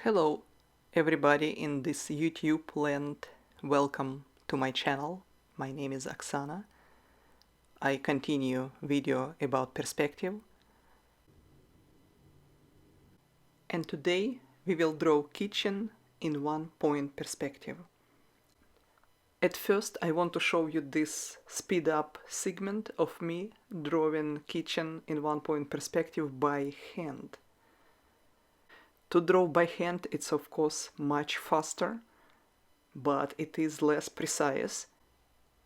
Hello everybody in this YouTube land. Welcome to my channel. My name is Oksana. I continue video about perspective. And today we will draw kitchen in 1-point perspective. At first I want to show you this speed up segment of me drawing kitchen in 1-point perspective by hand. To draw by hand it's of course much faster, but it is less precise.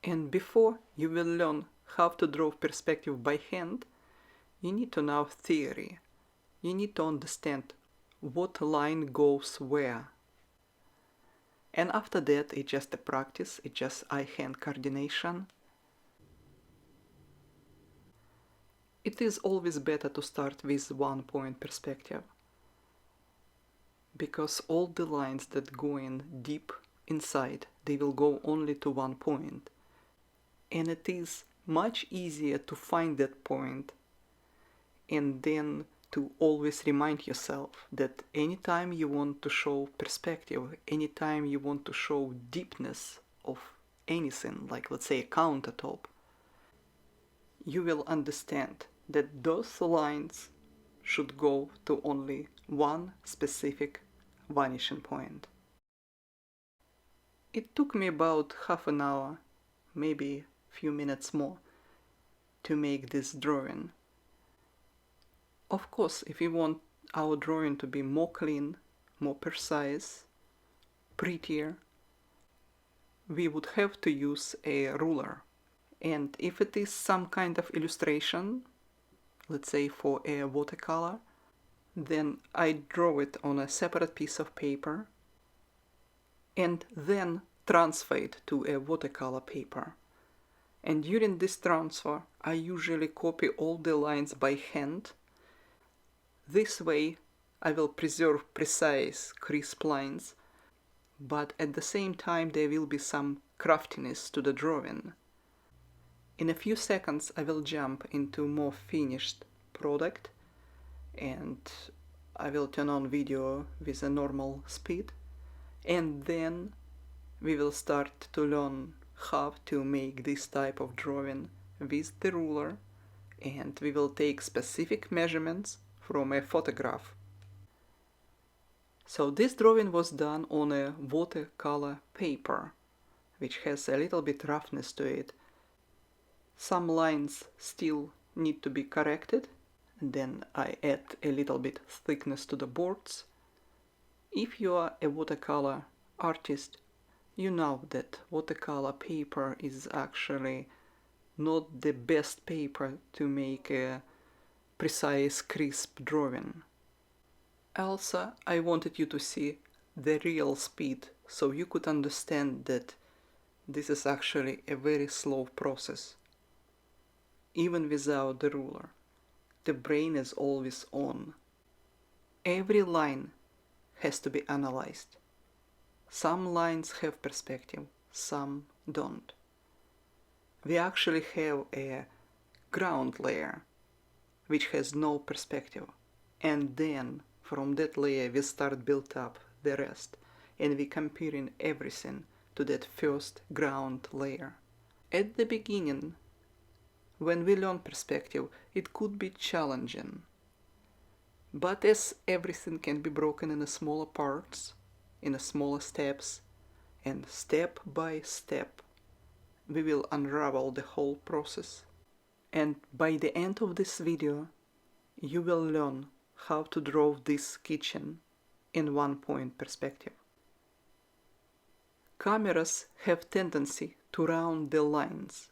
And before you will learn how to draw perspective by hand, you need to know theory. You need to understand what line goes where. And after that, it's just a practice, it's just eye-hand coordination. It is always better to start with 1-point perspective, because all the lines that go in deep inside, they will go only to 1 point. And it is much easier to find that point and then to always remind yourself that anytime you want to show perspective, anytime you want to show deepness of anything, like let's say a countertop, you will understand that those lines should go to only one specific vanishing point. It took me about half an hour, maybe a few minutes more, to make this drawing. Of course, if we want our drawing to be more clean, more precise, prettier, we would have to use a ruler. And if it is some kind of illustration, let's say for a watercolor, then I draw it on a separate piece of paper and then transfer it to a watercolor paper. And during this transfer, I usually copy all the lines by hand. This way I will preserve precise, crisp lines, but at the same time there will be some craftiness to the drawing. In a few seconds I will jump into more finished product and I will turn on video with a normal speed, and then we will start to learn how to make this type of drawing with the ruler, and we will take specific measurements from a photograph. So this drawing was done on a watercolor paper, which has a little bit roughness to it. Some lines still need to be corrected, and then I add a little bit thickness to the boards. If you are a watercolor artist, you know that watercolor paper is actually not the best paper to make a precise, crisp drawing. Also, I wanted you to see the real speed, so you could understand that this is actually a very slow process. Even without the ruler, the brain is always on. Every line has to be analyzed. Some lines have perspective, some don't. We actually have a ground layer which has no perspective, and then from that layer we start build up the rest, and we comparing everything to that first ground layer. At the beginning, when we learn perspective, it could be challenging, but as everything can be broken into smaller parts, in smaller steps, and step by step we will unravel the whole process. And by the end of this video, you will learn how to draw this kitchen in 1-point perspective. Cameras have tendency to round the lines,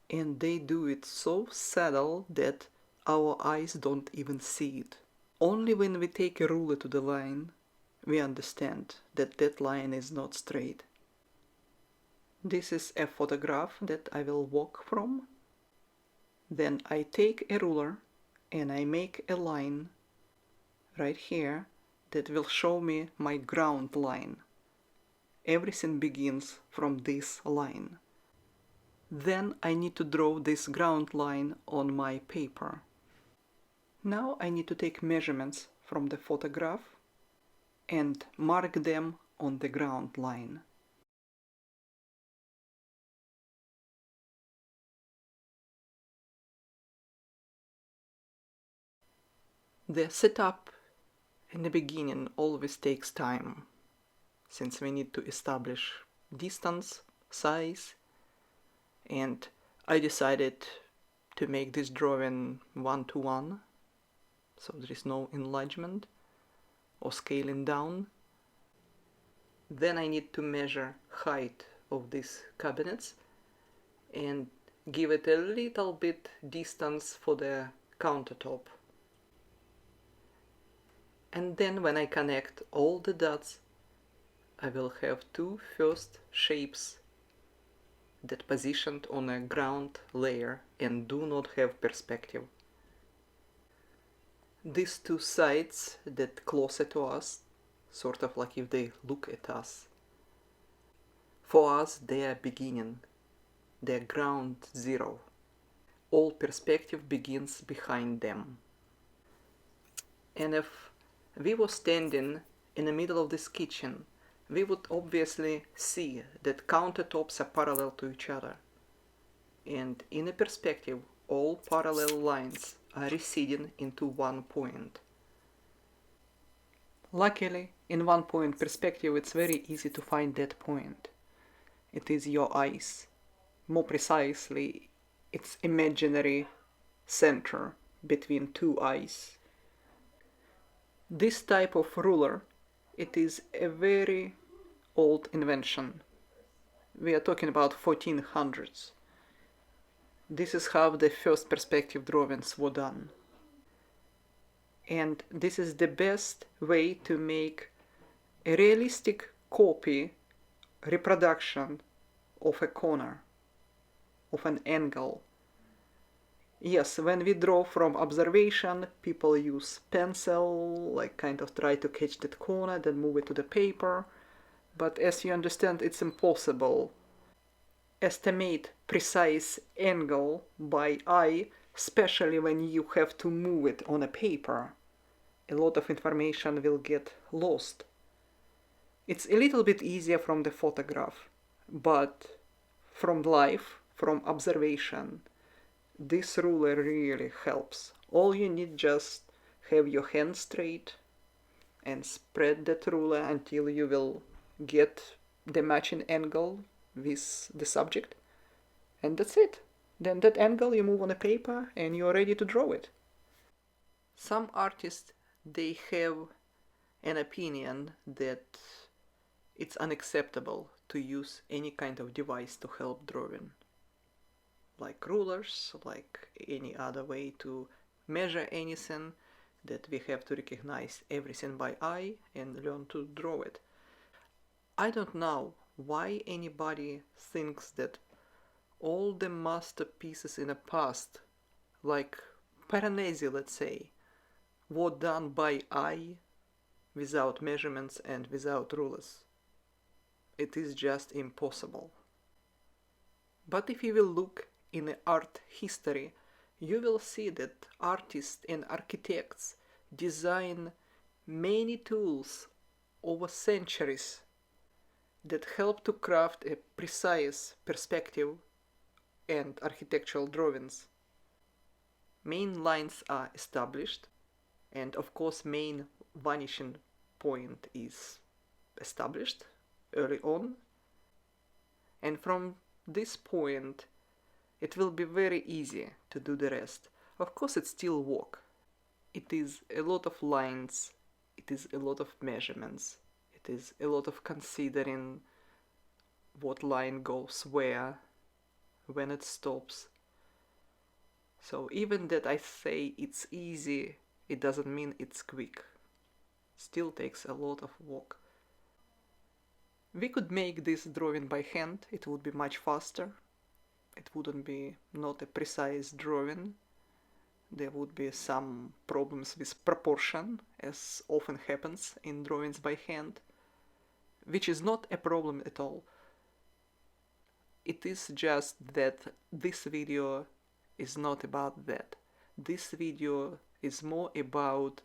and they do it so subtle that our eyes don't even see it. Only when we take a ruler to the line, we understand that that line is not straight. This is a photograph that I will walk from. Then I take a ruler and I make a line right here that will show me my ground line. Everything begins from this line. Then I need to draw this ground line on my paper. Now I need to take measurements from the photograph and mark them on the ground line. The setup in the beginning always takes time, since we need to establish distance, size, and I decided to make this drawing 1:1, so there is no enlargement or scaling down. Then I need to measure height of these cabinets and give it a little bit distance for the countertop. And then when I connect all the dots, I will have two first shapes that positioned on a ground layer and do not have perspective. These two sides that closer to us, sort of like if they look at us. For us, they are beginning, they are ground zero. All perspective begins behind them. And if we were standing in the middle of this kitchen, we would obviously see that countertops are parallel to each other. And in a perspective, all parallel lines are receding into one point. Luckily, in one point perspective, it's very easy to find that point. It is your eyes. More precisely, its imaginary center between two eyes. This type of ruler, it is a very old invention. We are talking about 1400s. This is how the first perspective drawings were done. And this is the best way to make a realistic copy, reproduction of a corner, of an angle. Yes, when we draw from observation, people use pencil, like kind of try to catch that corner, then move it to the paper. But as you understand, it's impossible. Estimate precise angle by eye, especially when you have to move it on a paper. A lot of information will get lost. It's a little bit easier from the photograph, but from life, from observation, this ruler really helps. All you need just have your hand straight and spread that ruler until you will get the matching angle with the subject, and that's it. Then that angle you move on a paper and you're ready to draw it. Some artists, they have an opinion that it's unacceptable to use any kind of device to help drawing, like rulers, like any other way to measure anything, that we have to recognize everything by eye and learn to draw it. I don't know why anybody thinks that all the masterpieces in the past, like Piranesi, let's say, were done by eye, without measurements and without rulers. It is just impossible. But if you will look in the art history, you will see that artists and architects design many tools over centuries that help to craft a precise perspective and architectural drawings. Main lines are established, and of course main vanishing point is established early on, and from this point it will be very easy to do the rest. Of course it's still work. It is a lot of lines, it is a lot of measurements, it is a lot of considering what line goes where, when it stops. So even that I say it's easy, it doesn't mean it's quick. Still takes a lot of work. We could make this drawing by hand, it would be much faster. It wouldn't be not a precise drawing. There would be some problems with proportion, as often happens in drawings by hand, which is not a problem at all. It is just that this video is not about that. This video is more about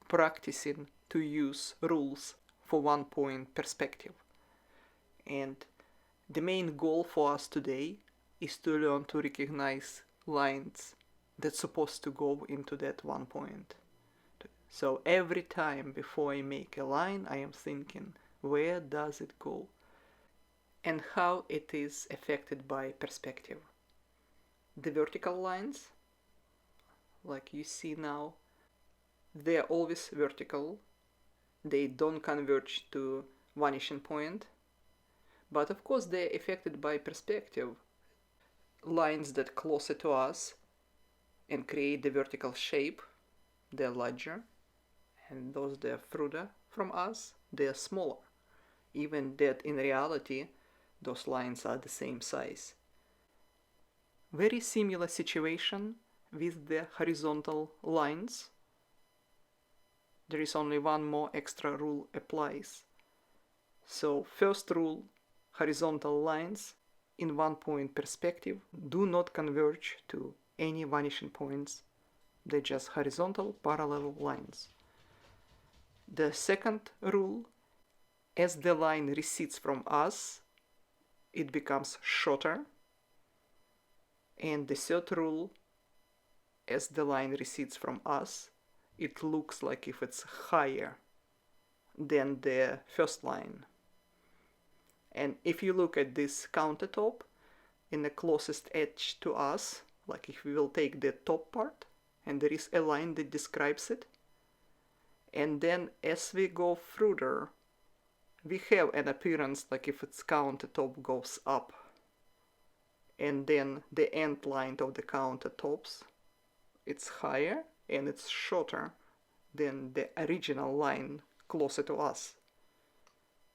practicing to use rules for 1 point perspective. And the main goal for us today is to learn to recognize lines that's supposed to go into that 1 point. So every time before I make a line, I am thinking, where does it go? And how it is affected by perspective. The vertical lines, like you see now, they're always vertical. They don't converge to vanishing point. But of course they're affected by perspective. Lines that closer to us and create the vertical shape, they're larger. And those that are further from us, they're smaller. Even that in reality, those lines are the same size. Very similar situation with the horizontal lines. There is only one more extra rule applies. So first rule, horizontal lines in 1 point perspective do not converge to any vanishing points. They're just horizontal parallel lines. The second rule, as the line recedes from us, it becomes shorter. And the third rule, as the line recedes from us, it looks like if it's higher than the first line. And if you look at this countertop in the closest edge to us, like if we will take the top part and there is a line that describes it, and then as we go further, we have an appearance like if its countertop goes up, and then the end line of the countertops, it's higher and it's shorter than the original line closer to us.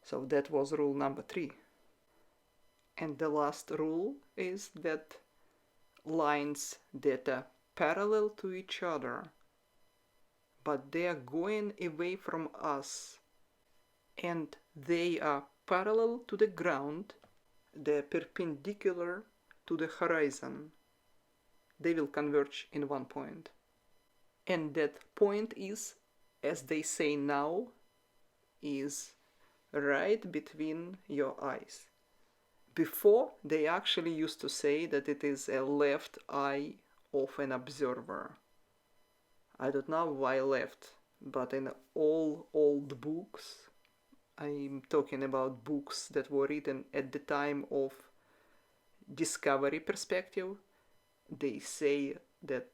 So that was rule number 3. And the last rule is that lines that are parallel to each other, but they are going away from us, and they are parallel to the ground, they're perpendicular to the horizon, they will converge in 1 point. And that point is, as they say now, is right between your eyes. Before, they actually used to say that it is a left eye of an observer. I don't know why left, but in all old books, I'm talking about books that were written at the time of discovery perspective, they say that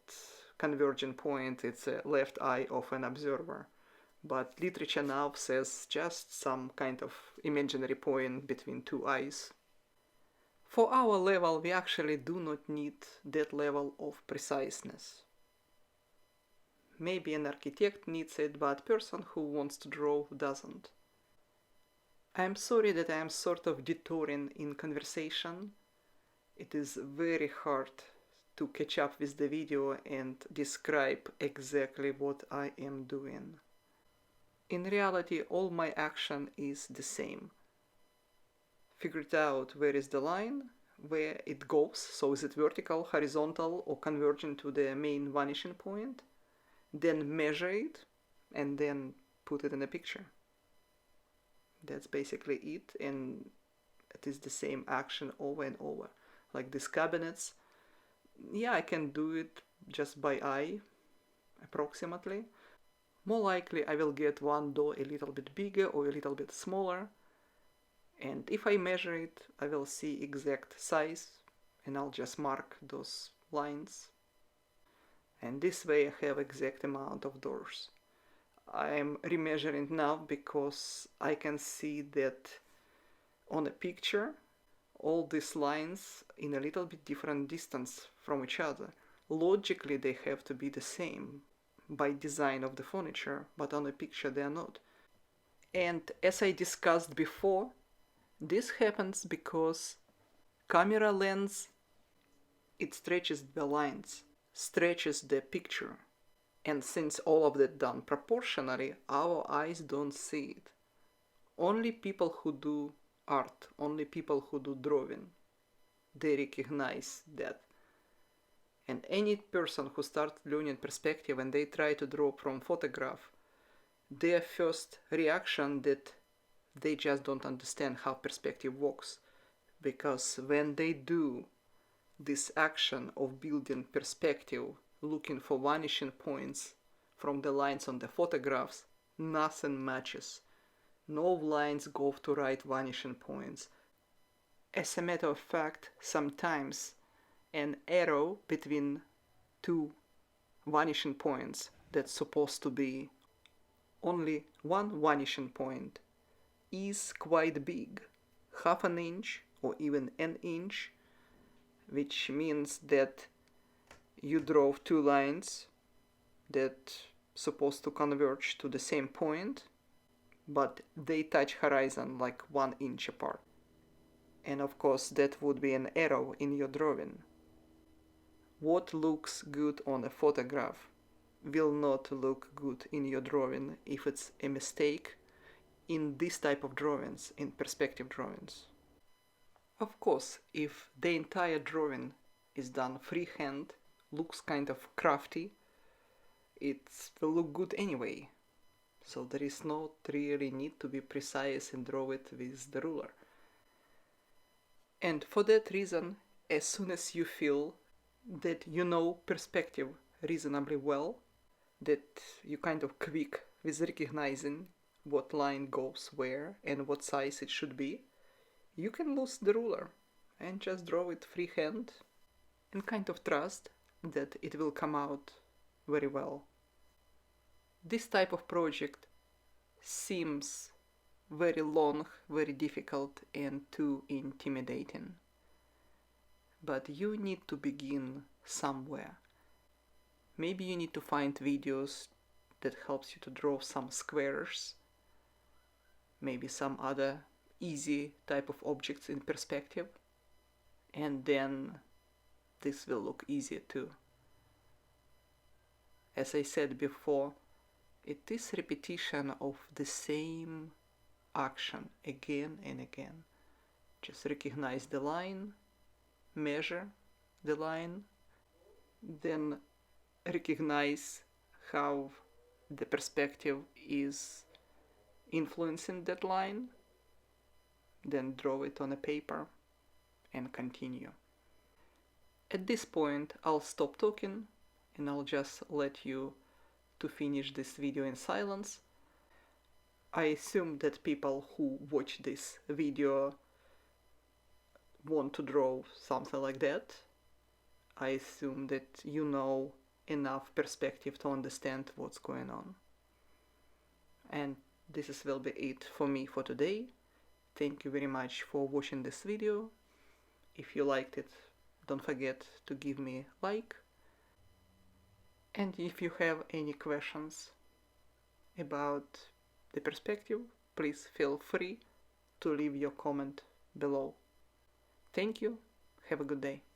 convergent point it's a left eye of an observer. But literature now says just some kind of imaginary point between two eyes. For our level, we actually do not need that level of preciseness. Maybe an architect needs it, but a person who wants to draw doesn't. I'm sorry that I'm sort of detouring in conversation. It is very hard to catch up with the video and describe exactly what I am doing. In reality, all my action is the same. Figured out where is the line, where it goes, so is it vertical, horizontal, or convergent to the main vanishing point, then measure it, and then put it in a picture. That's basically it, and it is the same action over and over. Like these cabinets, yeah, I can do it just by eye, approximately. More likely I will get one door a little bit bigger or a little bit smaller, and if I measure it, I will see exact size, and I'll just mark those lines. And this way I have exact amount of doors. I am remeasuring now because I can see that on a picture all these lines in a little bit different distance from each other. Logically they have to be the same by design of the furniture, but on a picture they are not. And as I discussed before, this happens because camera lens, it stretches the lines, stretches the picture. And since all of that done proportionally, our eyes don't see it. Only people who do art, only people who do drawing, they recognize that. And any person who starts learning perspective and they try to draw from photograph, their first reaction that they just don't understand how perspective works, because when they do this action of building perspective, looking for vanishing points from the lines on the photographs, nothing matches. No lines go to right vanishing points. As a matter of fact, sometimes an arrow between two vanishing points that's supposed to be only one vanishing point is quite big, half an inch or even an inch, which means that you drove two lines that supposed to converge to the same point, but they touch horizon like 1 inch apart. And of course that would be an error in your drawing. What looks good on a photograph will not look good in your drawing if it's a mistake in this type of drawings, in perspective drawings. Of course, if the entire drawing is done freehand, looks kind of crafty, it will look good anyway. So there is not really need to be precise and draw it with the ruler. And for that reason, as soon as you feel that you know perspective reasonably well, that you kind of quick with recognizing what line goes where and what size it should be, you can lose the ruler and just draw it freehand and kind of trust that it will come out very well. This type of project seems very long, very difficult and too intimidating. But you need to begin somewhere. Maybe you need to find videos that helps you to draw some squares, maybe some other easy type of objects in perspective, and then this will look easier too. As I said before, it is repetition of the same action again and again. Just recognize the line, measure the line, then recognize how the perspective is influencing that line, then draw it on a paper and continue. At this point I'll stop talking and I'll just let you to finish this video in silence. I assume that people who watch this video want to draw something like that. I assume that you know enough perspective to understand what's going on. And this will be it for me for today. Thank you very much for watching this video. If you liked it, don't forget to give me a like. And if you have any questions about the perspective, please feel free to leave your comment below. Thank you. Have a good day.